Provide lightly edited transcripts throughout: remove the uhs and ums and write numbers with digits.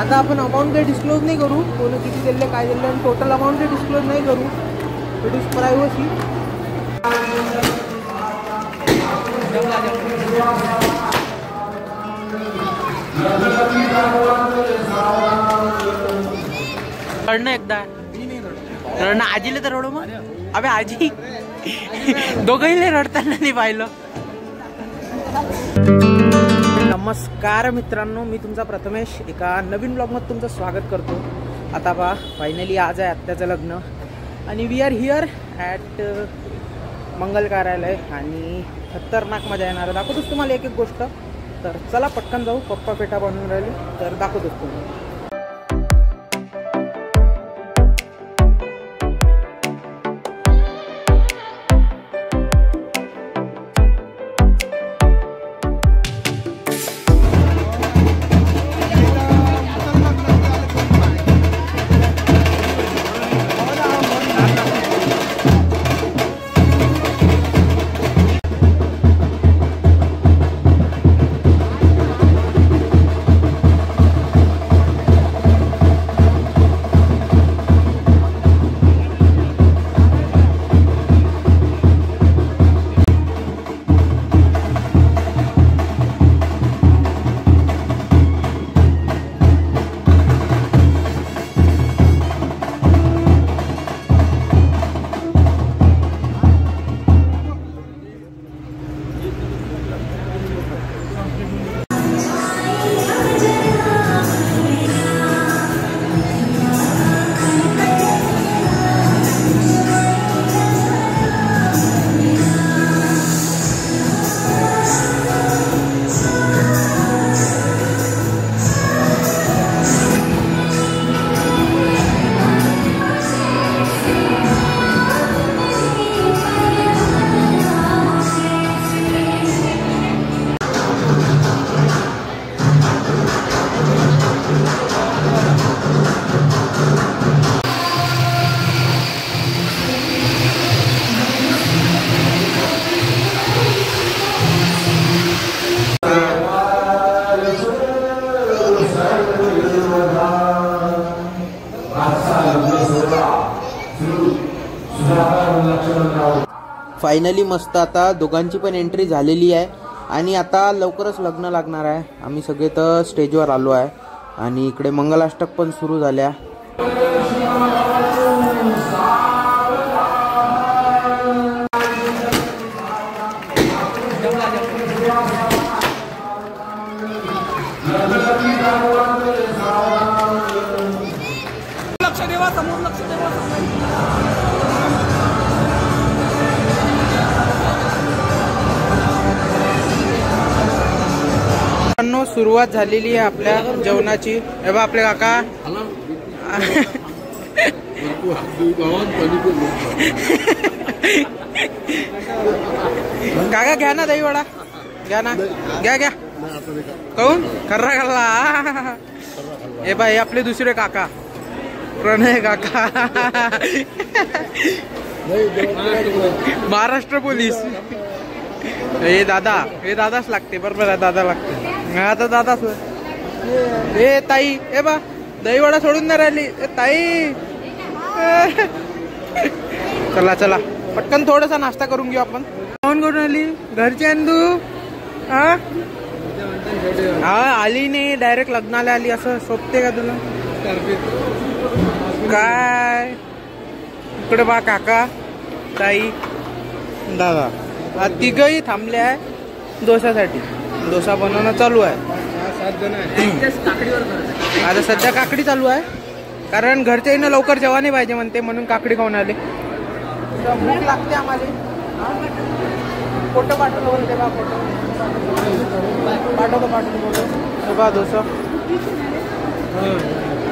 आता आपण अमाऊंट काही डिस्क्लोज नाही करू, कोणी किती दिले काय दिले आणि टोटल अमाऊंट काही डिस्क्लोज नाही करू. It is privacy. रडणं एकदा रडणं आजीला तर रडू मग. अबे आजी दोघंही रडताना नाही पाहिलं. नमस्कार मित्रांनो, मी तुमचा प्रथमेश एका नवीन ब्लॉगमध्ये तुमचं स्वागत करतो. आता पहा फायनली आज आहे आत्याचं लग्न आणि वी आर हिअर ॲट मंगल कार्यालय आणि खतरनाक मजा येणार. दाखवतोच तुम्हाला एक एक गोष्ट. तर चला पटकन जाऊ. पप्पा पेठा बनवून राहिली तर दाखवतोच तुम्हाला. फायनली मस्त आता दोघांची पण एंट्री झालेली आहे आणि आता लवकरच लग्न लागणार आहे. आम्ही सगळे तर स्टेजवर आलो आहे आणि इकडे मंगलाष्टक पण सुरू झाल्या. लक्ष देवा, समोर लक्ष देवा. सुरुवात झालेली आहे आपल्या जेवणाची. हे बघा आपले काका काका घ्या ना दही वडा, घ्या ना, घ्या घ्या. काऊन खर्रा खाल्ला. हे बाई आपले दुसरे काका प्रणय काका महाराष्ट्र पोलीस. हे दादाच लागते बरोबर आहे, दादा लागते. आता दादाच. ए ताई, ए बा दही वडा सोडून नाही राहिली ताई. चला चला पटकन थोडासा नाश्ता करून घेऊ आपण. कोण करून आली घरची अंदू? हा आली नाही, डायरेक्ट लग्नाला आली असं शोभते का तुला? काय इकडे बा काका ताई दादा तिघही थांबले आहे डोशासाठी. डोसा बनवणं चालू आहे. आता सध्या काकडी चालू आहे कारण घरच्या इथं लवकर जेवा नाही पाहिजे म्हणते म्हणून काकडी खाऊन आले. भूक लागते आम्हाला. फोटो पाठवतो बोलते बा. फोटो पाठवतो बा. डोसा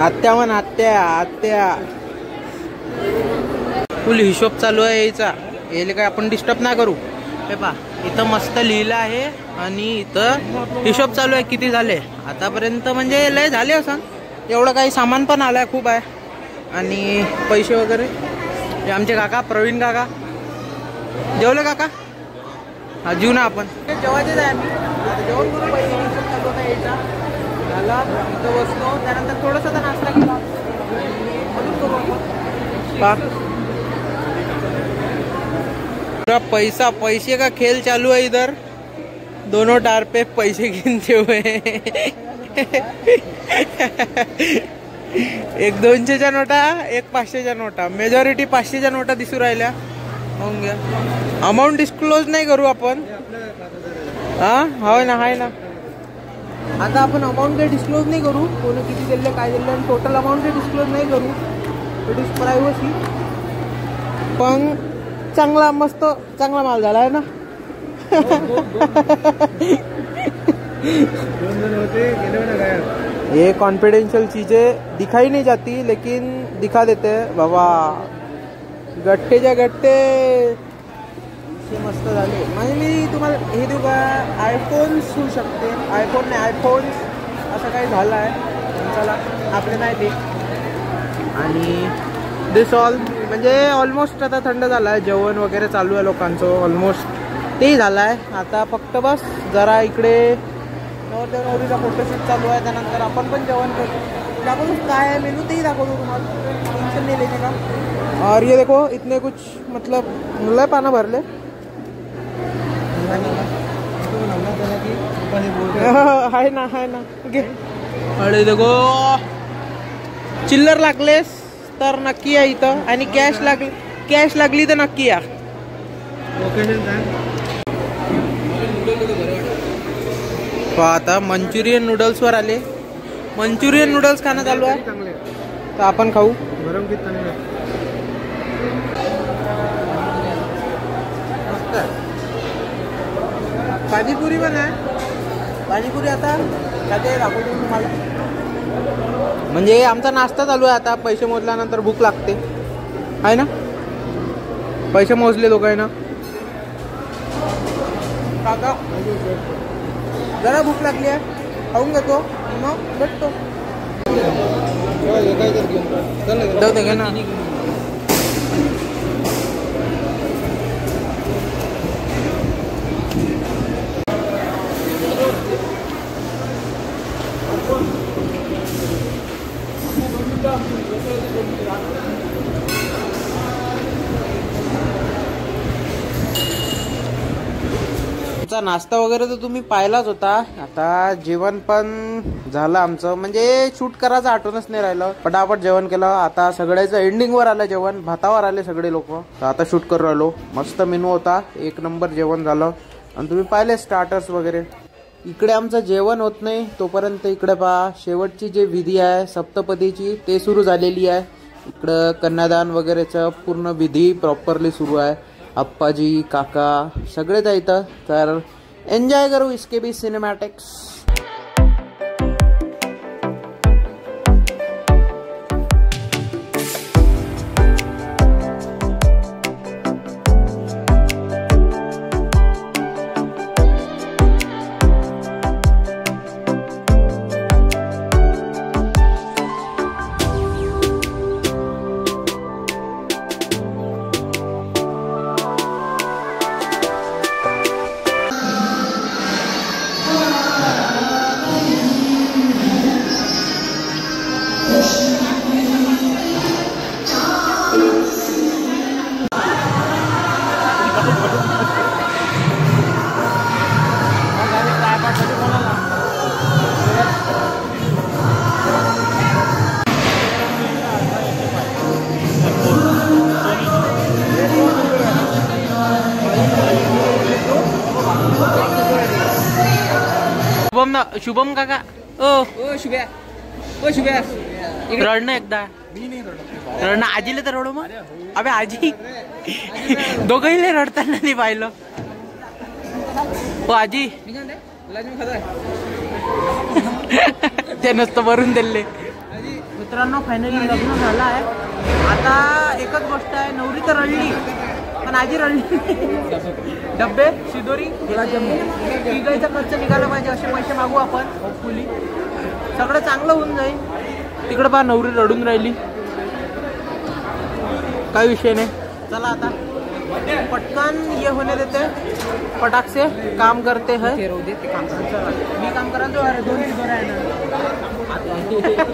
आत्या म्हण, आत्या फुल हिशोब चालू आहे याचा. याला काय आपण डिस्टर्ब नाही करू. हे पा इथं मस्त लिहिलं आहे आणि इथं हिशोब चालू आहे किती झाले आतापर्यंत. म्हणजे लय झाले असं. एवढं काही सामान पण आलंय, खूप आहे. आणि पैसे वगैरे. हे आमचे काका प्रवीण काका जेवले काका. हा जीव ना आपण जेवायचेच आहे आम्ही. जेवण करून पैसे हिशोब चालू होता यायचा. झाला इथं बसलो, त्यानंतर थोडासा तर नाश्ता केला. अजून करू आपण. पा पूरा पैसे का खेल चालू है इधर. दोनों टार पे पैसे गिनते हुए. एक 200च्या नोटा, एक 500च्या नोटा. मेजॉरिटी 500च्या नोटा दिसू राहिल्या. होऊन गया. अमाऊंट डिस्क्लोज नाही करू आपण. हा होय ना, हाय ना. आता आपण अमाऊंट काही डिस्क्लोज नाही करू. कोणी किती दिले काय दिले आणि टोटल अमाऊंट काही डिस्क्लोज नाही करू. It is privacy. पण चांगला मस्त चांगला माल झाला है ना. ये कॉन्फिडेंशियल चीजें दिखाई नहीं जाती लेकिन दिखा देते हैं बाबा. गट्टेच्या गट्टे मस्त झाले. म्हणजे मी तुम्हाला हे देऊ का, आयफोन्स होऊ शकते. आयफोन नाही, आयफोन्स असं काही झालं आहे. चला आपले नाही ते. आणि दिस ऑल म्हणजे ऑलमोस्ट आता थंड झाला आहे. जेवण वगैरे चालू आहे लोकांचं ऑलमोस्ट. तेही झालं आहे. आता फक्त बस जरा इकडे नवरीचा फोटोशूट चालू आहे. त्यानंतर आपण पण जेवण करतो. दाखवतो काय आहे मेनू, तेही दाखवतो तुम्हाला. टेंशन नहीं लेने का. और ये देखो इतने कुछ मतलब लय पाना भरले. हाय ना, हाय ना. अरे देखो चिल्लर लागलेस तर नक्की या इथं. आणि कॅश लागली तर नक्की या. आता मंचुरियन नूडल्स वर आले. मंचुरियन नूडल्स खाणं चालू आहे. तर आपण खाऊ. गरम किती मस्त. पाणीपुरी पण आहे. पाणीपुरी आता खाते दाखवतो तुम्हाला. म्हणजे आमचा नाश्ता चालू आहे आता. पैसे मोजल्यानंतर भूक लागते आहे ना. पैसे मोजले लोक आहे ना काका. जरा भूक लागली आहे, खाऊन घेतो मग भेटतो. जाऊ दे ना. नाश्ता वगैरे तर तुम्ही पाहिलाच होता. आता जेवण पण झालं आमचं. म्हणजे शूट करायचं आठवणच नाही राहिलं. पटापट जेवण केलं. आता सगळ्याचं एंडिंग वर आलं जेवण. भातावर आले सगळे लोक. तर आता शूट करून राहिलो. मस्त मेनू होता. एक नंबर जेवण झालं. आणि तुम्ही पाहिले स्टार्टर्स वगैरे. इकडे आमचं जेवण होत नाही तोपर्यंत इकडे पहा शेवटची जी विधी आहे सप्तपदीची ते सुरू झालेली आहे. इकडं कन्यादान वगैरेचं पूर्ण विधी प्रॉपरली सुरू आहे. अप्पाजी काका सगळेच आहेत. तर एन्जॉय करू इसके भी सिनेमॅटिक्स. शुभम काका. ओ शुभ्या. ओ शुभ्या रडणं एकदा. रडणं आजीला तर रडू मग. अबे आजी दोघंही रडताना नाही पाहिलं. ओ आजी ते नसतं भरून दिले. मित्रांनो फायनली लग्न झालं आहे. आता एकच गोष्ट आहे, नवरी तर रडली पण आजी रडली. डब्बे शिदोरी तिघाईचा खर्च निघाला पाहिजे असे पैसे मागू आपण. होपफुली सगळं चांगलं होऊन जाईल. तिकडे पहा नवरी रडून राहिली. काही विषय नाही. चला आता पटकन ये होने देते हैं, पटाख से काम करते हैं। मी काम करायचो, अरे दोन आहे ना